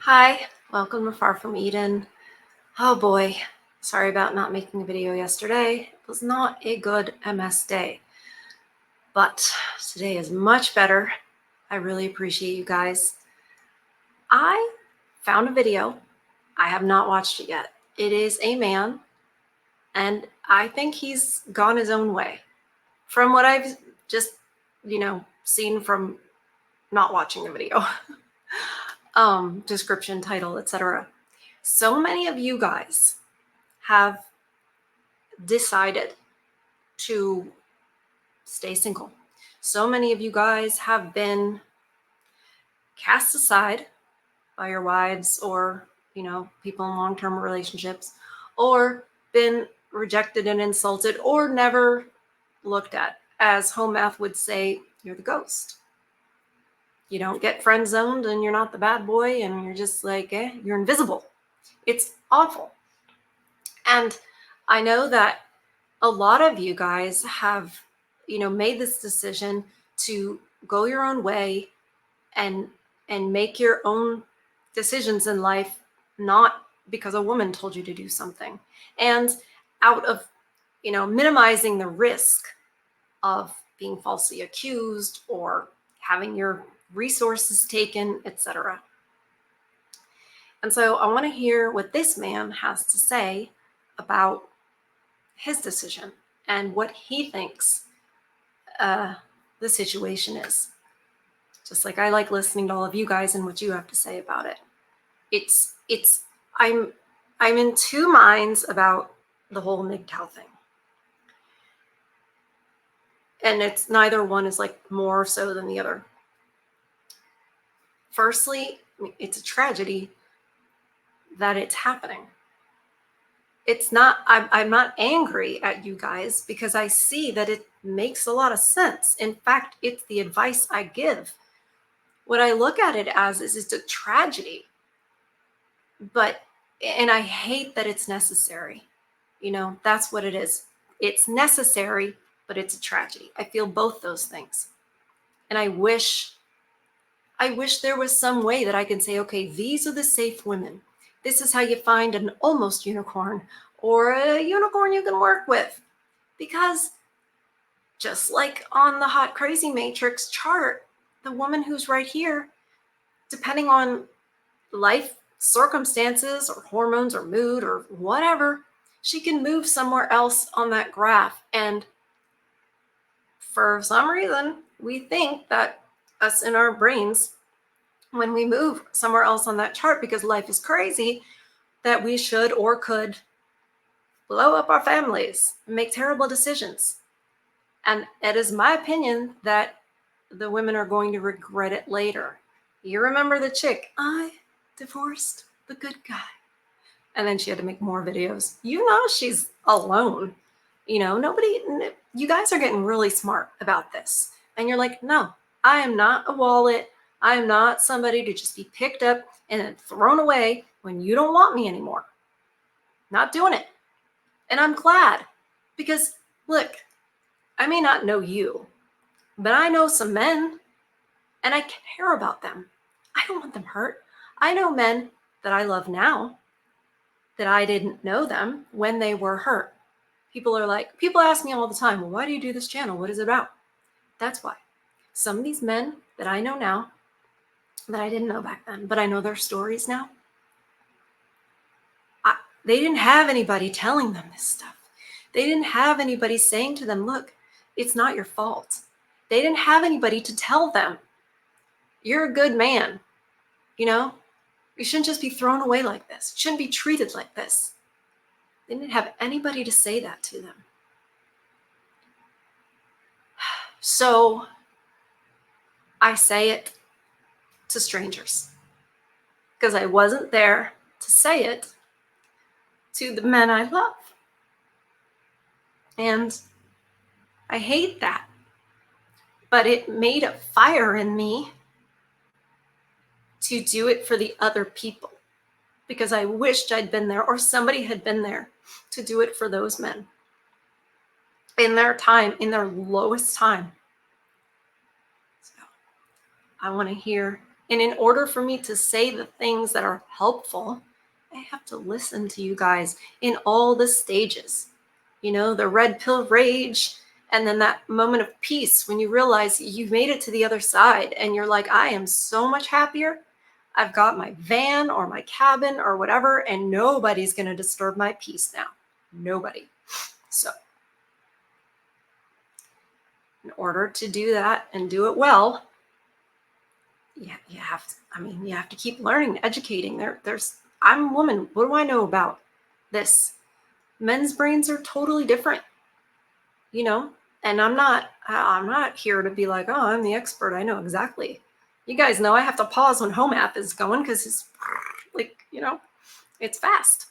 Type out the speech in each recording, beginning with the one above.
Hi, welcome to Far From Eden. Oh boy, sorry about not making a video yesterday. It was not a good MS day, but today is much better. I really appreciate you guys. I found a video. I have not watched it yet. It is a man, and I think he's gone his own way. From what I've just, seen from not watching the video. Description, title, etc. So many of you guys have decided to stay single. So many of you guys have been cast aside by your wives or, people in long-term relationships, or been rejected and insulted, or never looked at. As home math would say, you're the ghost. You don't get friend zoned and you're not the bad boy and you're just like, you're invisible. It's awful. And I know that a lot of you guys have, made this decision to go your own way and make your own decisions in life, not because a woman told you to do something, and out of, minimizing the risk of being falsely accused or having your resources taken, etc. And so I want to hear what this man has to say about his decision and what he thinks the situation is. Just like I like listening to all of you guys and what you have to say about it. I'm in two minds about the whole MGTOW thing. And it's neither one is like more so than the other. Firstly, it's a tragedy that it's happening. It's not, I'm not angry at you guys because I see that it makes a lot of sense. In fact, it's the advice I give. What I look at it as is it's a tragedy, and I hate that it's necessary. That's what it is. It's necessary, but it's a tragedy. I feel both those things. And I wish there was some way that I can say, okay, these are the safe women. This is how you find an almost unicorn or a unicorn you can work with. Because just like on the hot crazy matrix chart, the woman who's right here, depending on life circumstances or hormones or mood or whatever, she can move somewhere else on that graph. And for some reason, we think that us in our brains, when we move somewhere else on that chart because life is crazy, that we should or could blow up our families, make terrible decisions. And it is my opinion that the women are going to regret it later. You remember the chick, I divorced the good guy. And then she had to make more videos. She's alone. You guys are getting really smart about this. And you're like, no, I am not a wallet. I am not somebody to just be picked up and then thrown away when you don't want me anymore. Not doing it. And I'm glad because, look, I may not know you, but I know some men and I care about them. I don't want them hurt. I know men that I love now that I didn't know them when they were hurt. People ask me all the time, well, why do you do this channel? What is it about? That's why. Some of these men that I know now that I didn't know back then, but I know their stories now. They didn't have anybody telling them this stuff. They didn't have anybody saying to them, look, it's not your fault. They didn't have anybody to tell them, you're a good man. You shouldn't just be thrown away like this. You shouldn't be treated like this. They didn't have anybody to say that to them. So I say it to strangers because I wasn't there to say it to the men I love. And I hate that. But it made a fire in me to do it for the other people because I wished I'd been there or somebody had been there to do it for those men in their time, in their lowest time. So I want to hear And in order for me to say the things that are helpful, I have to listen to you guys in all the stages. The red pill rage, and then that moment of peace when you realize you've made it to the other side and you're like, I am so much happier. I've got my van or my cabin or whatever, and nobody's going to disturb my peace now. Nobody. So in order to do that and do it well, you have to keep learning, educating. I'm a woman. What do I know about this? Men's brains are totally different, and I'm not here to be like, oh, I'm the expert. I know exactly. You guys know I have to pause when home app is going because it's like, it's fast.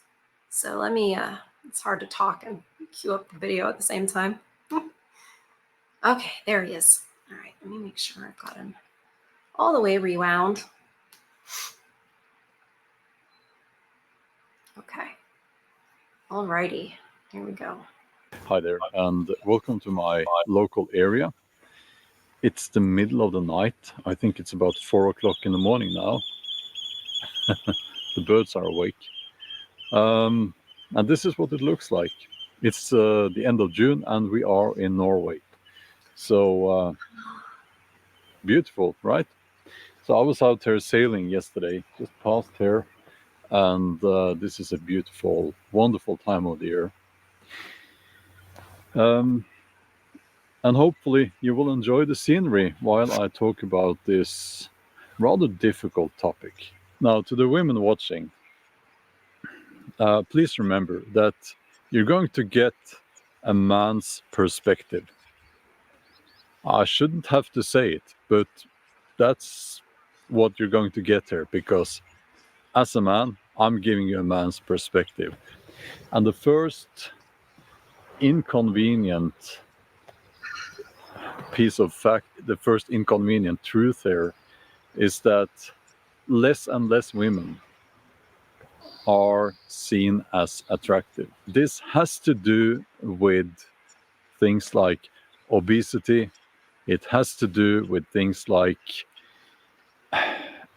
So let me, it's hard to talk and cue up the video at the same time. Okay, there he is. All right, let me make sure I've got him all the way rewound. Okay. Alrighty, here we go. Hi there, and welcome to my local area. It's the middle of the night. I think it's about 4 o'clock in the morning now. The birds are awake. And this is what it looks like. It's the end of June, and we are in Norway. So beautiful, right? So I was out here sailing yesterday, just past here, and this is a beautiful, wonderful time of the year. And hopefully you will enjoy the scenery while I talk about this rather difficult topic. Now, to the women watching, please remember that you're going to get a man's perspective. I shouldn't have to say it, but that's what you're going to get here, because as a man, I'm giving you a man's perspective. And the first inconvenient piece of fact, the first inconvenient truth here is that less and less women are seen as attractive. This has to do with things like obesity. It has to do with things like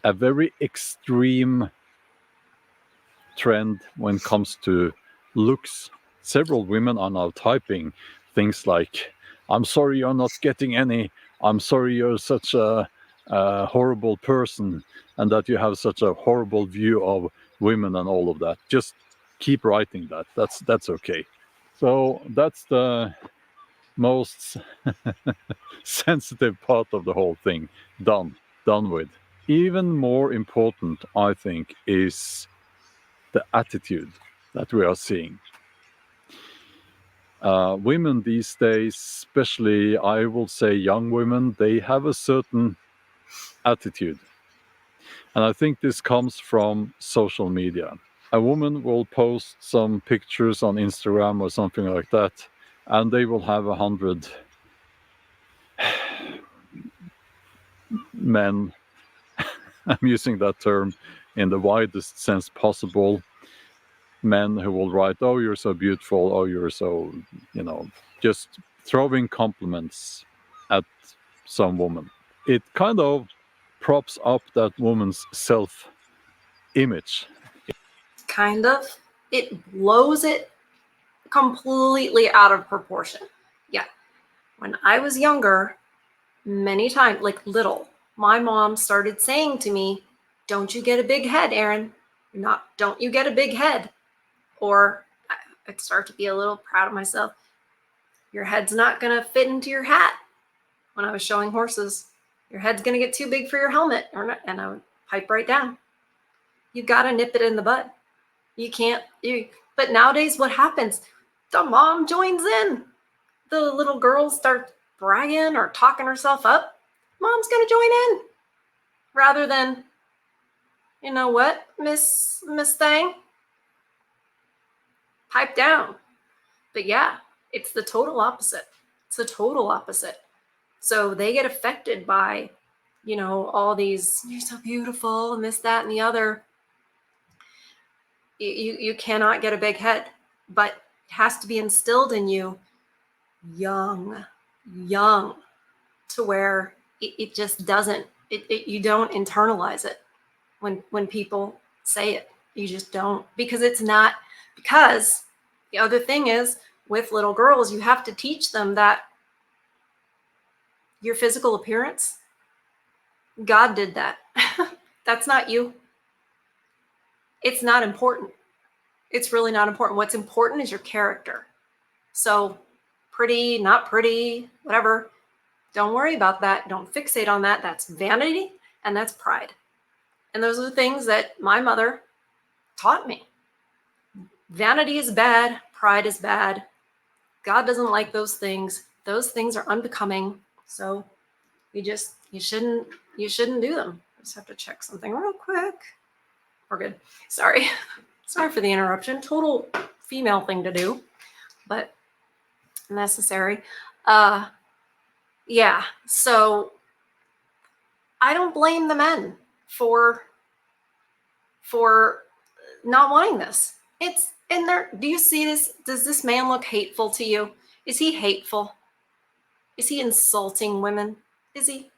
a very extreme trend when it comes to looks. Several women are now typing things like, I'm sorry you're not getting any, I'm sorry you're such a horrible person, and that you have such a horrible view of women and all of that. Just keep writing that. That's okay. So that's the most sensitive part of the whole thing. Done with. Even more important, I think, is the attitude that we are seeing. Women these days, especially I will say young women, they have a certain attitude. And I think this comes from social media. A woman will post some pictures on Instagram or something like that, and they will have 100 men, I'm using that term in the widest sense possible, men who will write, oh, you're so beautiful, oh, you're so, just throwing compliments at some woman. It kind of props up that woman's self-image. Kind of. It blows it completely out of proportion. Yeah. When I was younger, many times, like little, my mom started saying to me, don't you get a big head, Erin? Don't you get a big head? Or I'd start to be a little proud of myself. Your head's not going to fit into your hat. When I was showing horses, your head's going to get too big for your helmet. And I would pipe right down. You got to nip it in the bud. You can't. But nowadays, what happens? The mom joins in. The little girl starts bragging or talking herself up. Mom's going to join in. Rather than, you know what, Miss Thang? Pipe down. But yeah, it's the total opposite. It's the total opposite. So they get affected by, all these, you're so beautiful, and this, that, and the other. You cannot get a big head, but it has to be instilled in you young, to where it just doesn't You don't internalize it when people say it. You just don't, because it's not. Because the other thing is, with little girls, you have to teach them that your physical appearance, God did that. That's not you. It's not important. It's really not important. What's important is your character. So pretty, not pretty, whatever. Don't worry about that. Don't fixate on that. That's vanity and that's pride. And those are the things that my mother taught me. Vanity is bad. Pride is bad. God doesn't like those things. Those things are unbecoming. So you shouldn't do them. I just have to check something real quick. We're good. Sorry. Sorry for the interruption. Total female thing to do, but necessary. Yeah. So I don't blame the men for not wanting this. It's in there. Do you see this? Does this man look hateful to you? Is he hateful? Is he insulting women? Is he?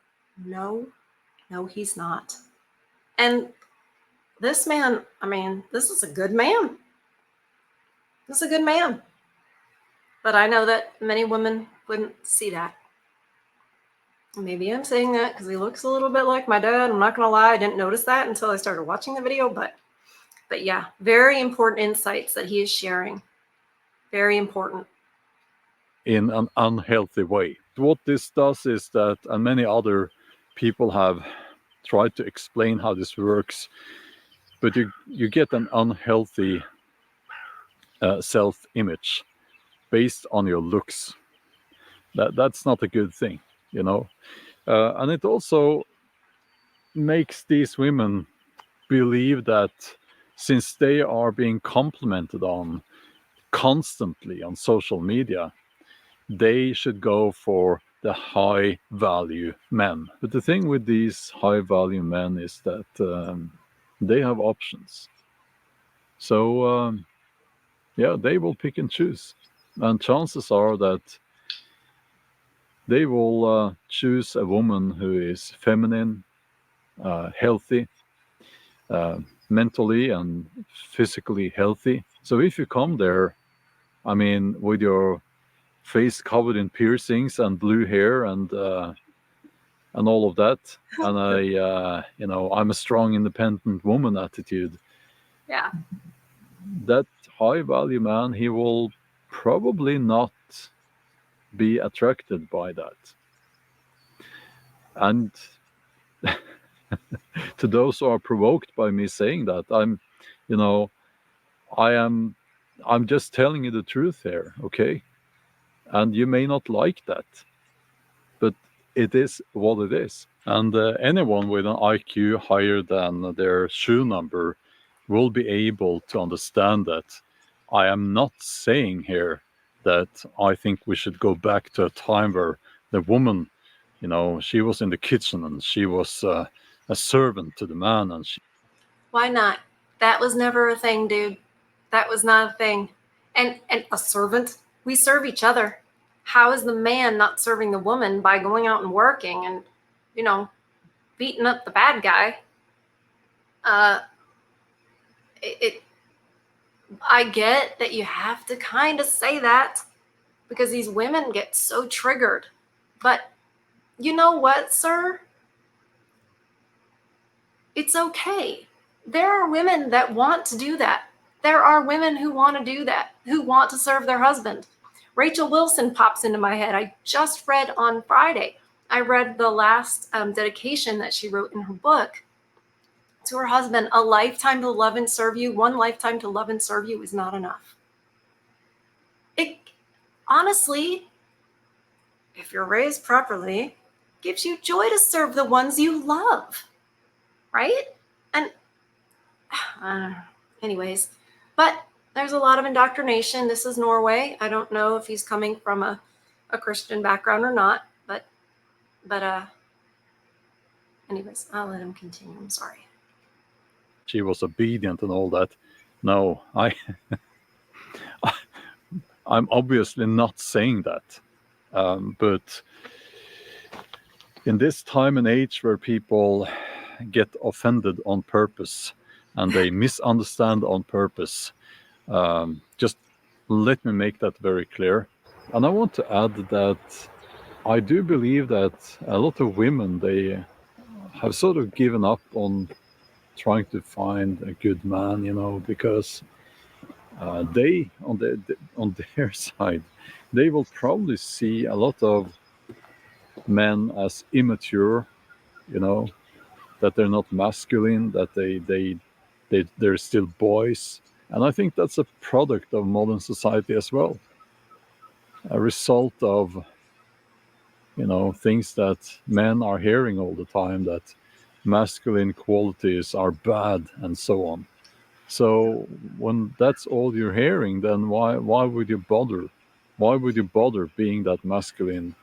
No, he's not. And this man, I mean, this is a good man. This is a good man. But I know that many women wouldn't see that. Maybe I'm saying that because he looks a little bit like my dad. I'm not going to lie. I didn't notice that until I started watching the video. But yeah, very important insights that he is sharing. Very important. In an unhealthy way. What this does is that, and many other people have tried to explain how this works, but you get an unhealthy self-image based on your looks. That's not a good thing, you know. And it also makes these women believe that since they are being complimented on constantly on social media, they should go for the high value men. But the thing with these high value men is that they have options. So yeah, they will pick and choose. And chances are that they will choose a woman who is feminine, healthy, mentally and physically healthy. So if you come there, I mean, with your face covered in piercings and blue hair and all of that, and I'm a strong, independent woman attitude. Yeah. That high value man, he will probably not be attracted by that. And to those who are provoked by me saying that, I'm just telling you the truth here, okay? And you may not like that, but it is what it is. And anyone with an IQ higher than their shoe number will be able to understand that I am not saying here that I think we should go back to a time where the woman, she was in the kitchen and she was a servant to the man. And why not? That was never a thing, dude. That was not a thing. And a servant, we serve each other. How is the man not serving the woman by going out and working and, beating up the bad guy? I get that you have to kind of say that because these women get so triggered. But you know what, sir? It's okay. There are women that want to do that. There are women who want to do that, who want to serve their husband. Rachel Wilson pops into my head. I just read on Friday. I read the last dedication that she wrote in her book to her husband. A lifetime to love and serve you. One lifetime to love and serve you is not enough. It honestly, if you're raised properly, gives you joy to serve the ones you love, right? And anyways, but there's a lot of indoctrination. This is Norway. I don't know if he's coming from a Christian background or not, but anyways, I'll let him continue. I'm sorry. she was obedient and all that. No, I'm obviously not saying that, but in this time and age where people get offended on purpose and they misunderstand on purpose, just let me make that very clear. And I want to add that I do believe that a lot of women, they have sort of given up on trying to find a good man, because they on their side, they will probably see a lot of men as immature, that they're not masculine, that they're still boys. And I think that's a product of modern society as well, a result of things that men are hearing all the time, that masculine qualities are bad and so on. So when that's all you're hearing, then why would you bother? Why would you bother being that masculine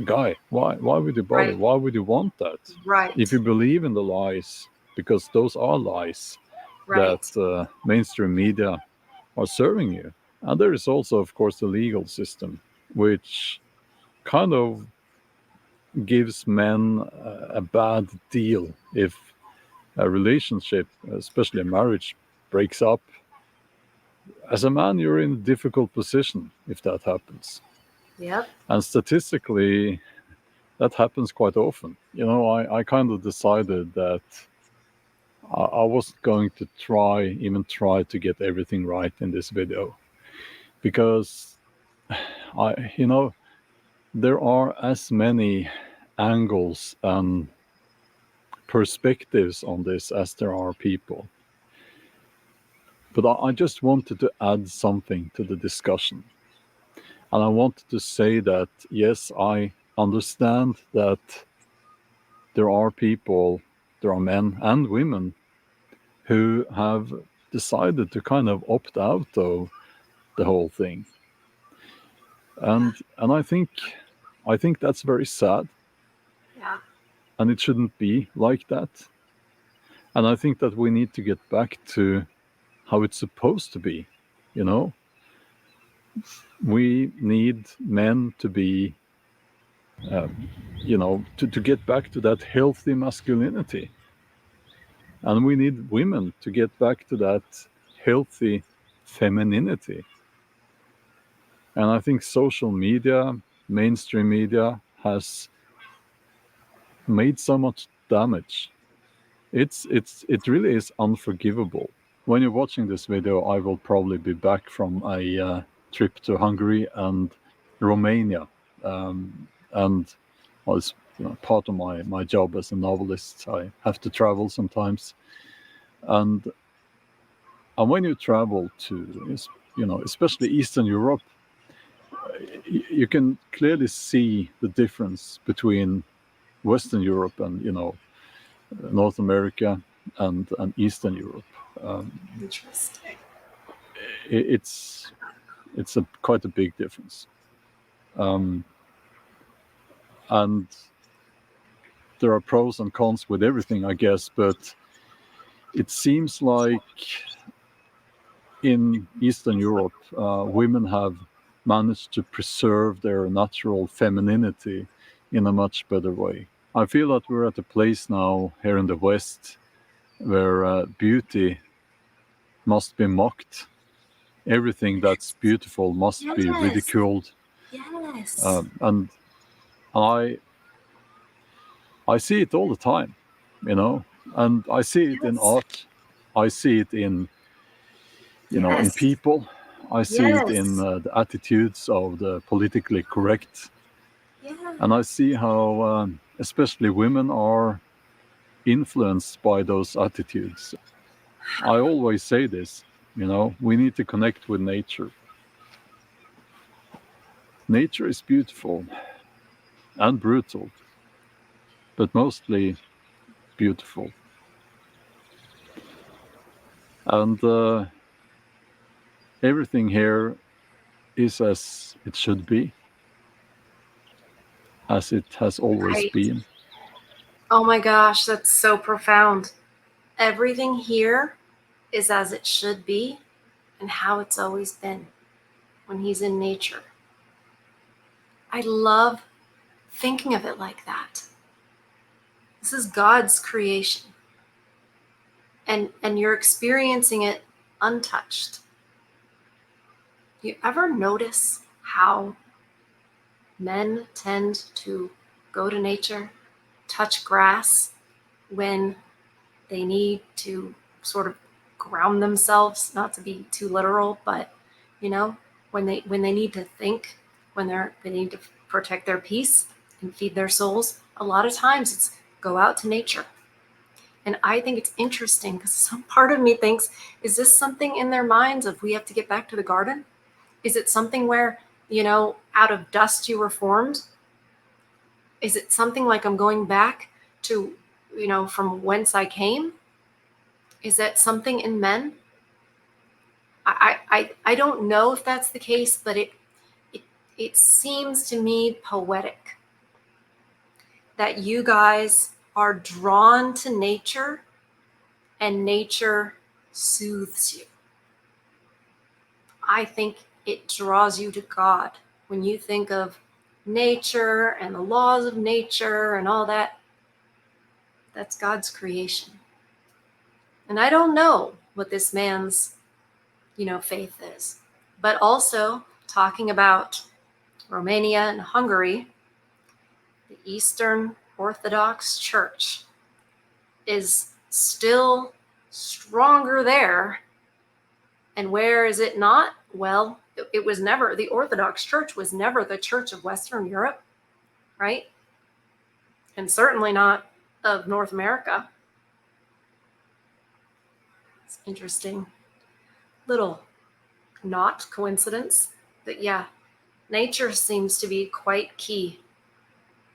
guy? Why would you bother? Right. Why would you want that? If Right. you believe in the lies, because those are lies that Right. mainstream media are serving you. And there is also, of course, the legal system, which kind of gives men a bad deal if a relationship, especially a marriage, breaks up. As a man, you're in a difficult position if that happens. Yep. And statistically, that happens quite often. I kind of decided that I wasn't going to even try to get everything right in this video, because there are as many angles and perspectives on this as there are people. But I just wanted to add something to the discussion. And I wanted to say that, yes, I understand that there are people, there are men and women who have decided to kind of opt out of the whole thing. Yeah. And I think that's very sad. Yeah. And it shouldn't be like that. And I think that we need to get back to how it's supposed to be. We need men to be, to get back to that healthy masculinity. And we need women to get back to that healthy femininity. And I think social media, mainstream media, has made so much damage. It really is unforgivable. When you're watching this video, I will probably be back from a trip to Hungary and Romania, and was part of my job as a novelist. I have to travel sometimes, and when you travel to especially Eastern Europe, you can clearly see the difference between Western Europe and North America and Eastern Europe. Interesting. It's quite a big difference, and there are pros and cons with everything, I guess. But it seems like in Eastern Europe, women have managed to preserve their natural femininity in a much better way. I feel that we're at a place now here in the West where beauty must be mocked. Everything that's beautiful must be Yes. ridiculed. Yes. And I see it all the time, and I see it in Yes. art. I see it in in Yes. people. I see it in Yes. the attitudes of the politically correct, Yeah. and I see how especially women are influenced by those attitudes. I always say this, we need to connect with nature. Nature is beautiful and brutal, but mostly beautiful. And everything here is as it should be, as it has always Right. been. Oh my gosh, that's so profound. Everything here is as it should be and how it's always been when he's in nature. I love thinking of it like that. This is God's creation. And you're experiencing it untouched. You ever notice how men tend to go to nature, touch grass when they need to sort of ground themselves, not to be too literal, but when they need to think, when they need to protect their peace and feed their souls, a lot of times it's go out to nature. And I think it's interesting because some part of me thinks, is this something in their minds of we have to get back to the garden? Is it something where, out of dust you were formed? Is it something like I'm going back to, from whence I came? Is that something in men? I don't know if that's the case, but it seems to me poetic that you guys are drawn to nature and nature soothes you. I think it draws you to God. When you think of nature and the laws of nature and all that, that's God's creation. And I don't know what this man's, faith is. But also talking about Romania and Hungary, the Eastern Orthodox Church is still stronger there. And where is it not? Well, it was never, the Orthodox Church was never the church of Western Europe, right? And certainly not of North America. It's interesting. Little not coincidence, but yeah, nature seems to be quite key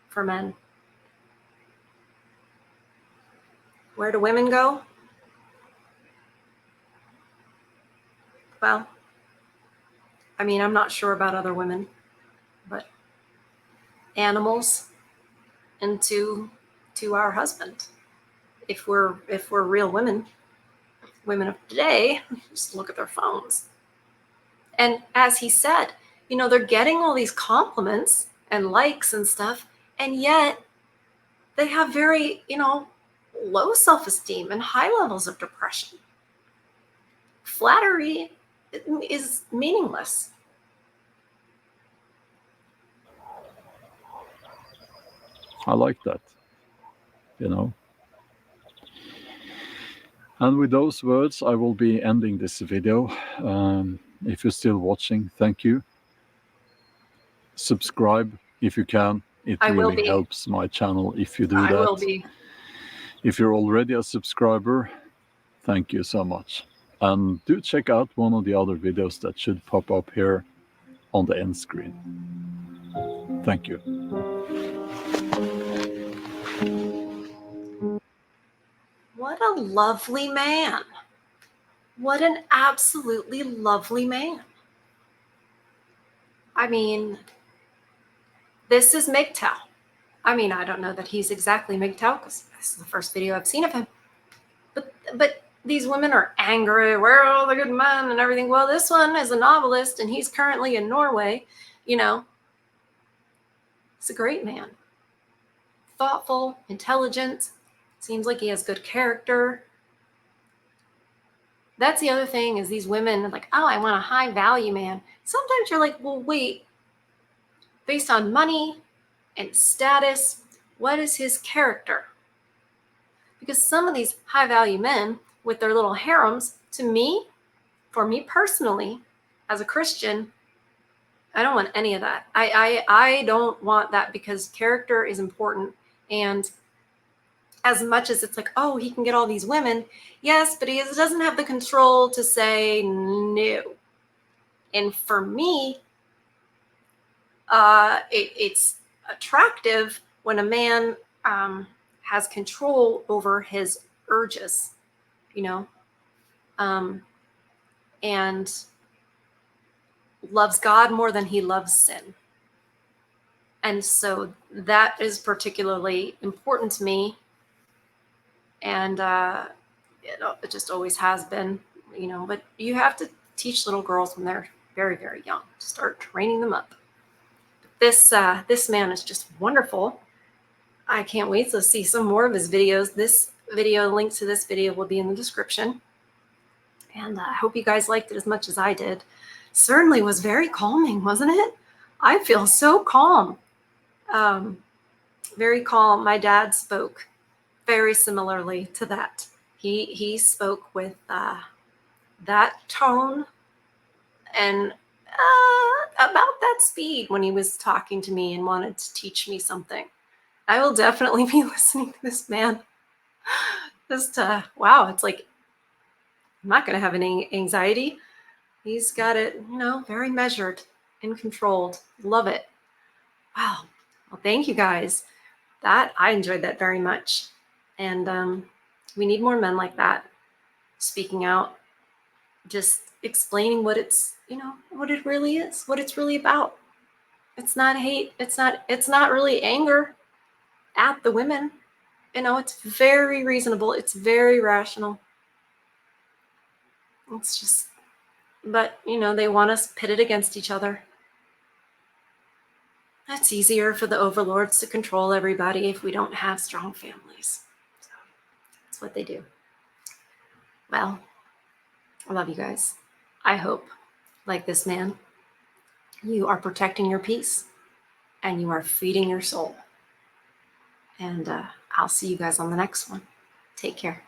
for men. Where do women go? Well, I'm not sure about other women, but animals and to our husband. If we're real women of today, just look at their phones. And as he said, they're getting all these compliments and likes and stuff, and yet they have very, low self-esteem and high levels of depression. Flattery is meaningless. I like that. And with those words, I will be ending this video. If you're still watching, thank you. Subscribe if you can. It I will really be. helps my channel if you do I that. will be. If you're already a subscriber, thank you so much. And do check out one of the other videos that should pop up here on the end screen. Thank you. What a lovely man. What an absolutely lovely man. This is MGTOW. I don't know that he's exactly MGTOW because this is the first video I've seen of him. But these women are angry. Where are all the good men and everything? Well, this one is a novelist and he's currently in Norway. He's a great man. Thoughtful, intelligent. Seems like he has good character. That's the other thing is these women are like, oh, I want a high value man. Sometimes you're like, well, wait, based on money and status, what is his character? Because some of these high value men with their little harems, for me personally, as a Christian, I don't want any of that. I don't want that because character is important. And as much as it's like, oh, he can get all these women, yes, but he doesn't have the control to say no. And for me, it's attractive when a man has control over his urges, and loves God more than he loves sin. And so that is particularly important to me. And it just always has been, but you have to teach little girls when they're very, very young to start training them up. This man is just wonderful. I can't wait to see some more of his videos. This video, link to this video will be in the description. And I hope you guys liked it as much as I did. Certainly was very calming, wasn't it? I feel so calm. Very calm. My dad spoke very similarly to that. He spoke with that tone and about that speed when he was talking to me and wanted to teach me something. I will definitely be listening to this man. Just wow, it's like I'm not going to have any anxiety. He's got it, very measured and controlled. Love it. Wow. Well, thank you guys. That I enjoyed that very much, and we need more men like that, speaking out, just explaining what what it really is, what it's really about. It's not hate. It's not really anger at the women. It's very reasonable. It's very rational. It's just, but they want us pitted against each other. It's easier for the overlords to control everybody if we don't have strong families. So that's what they do. Well, I love you guys. I hope, like this man, you are protecting your peace and you are feeding your soul. And I'll see you guys on the next one. Take care.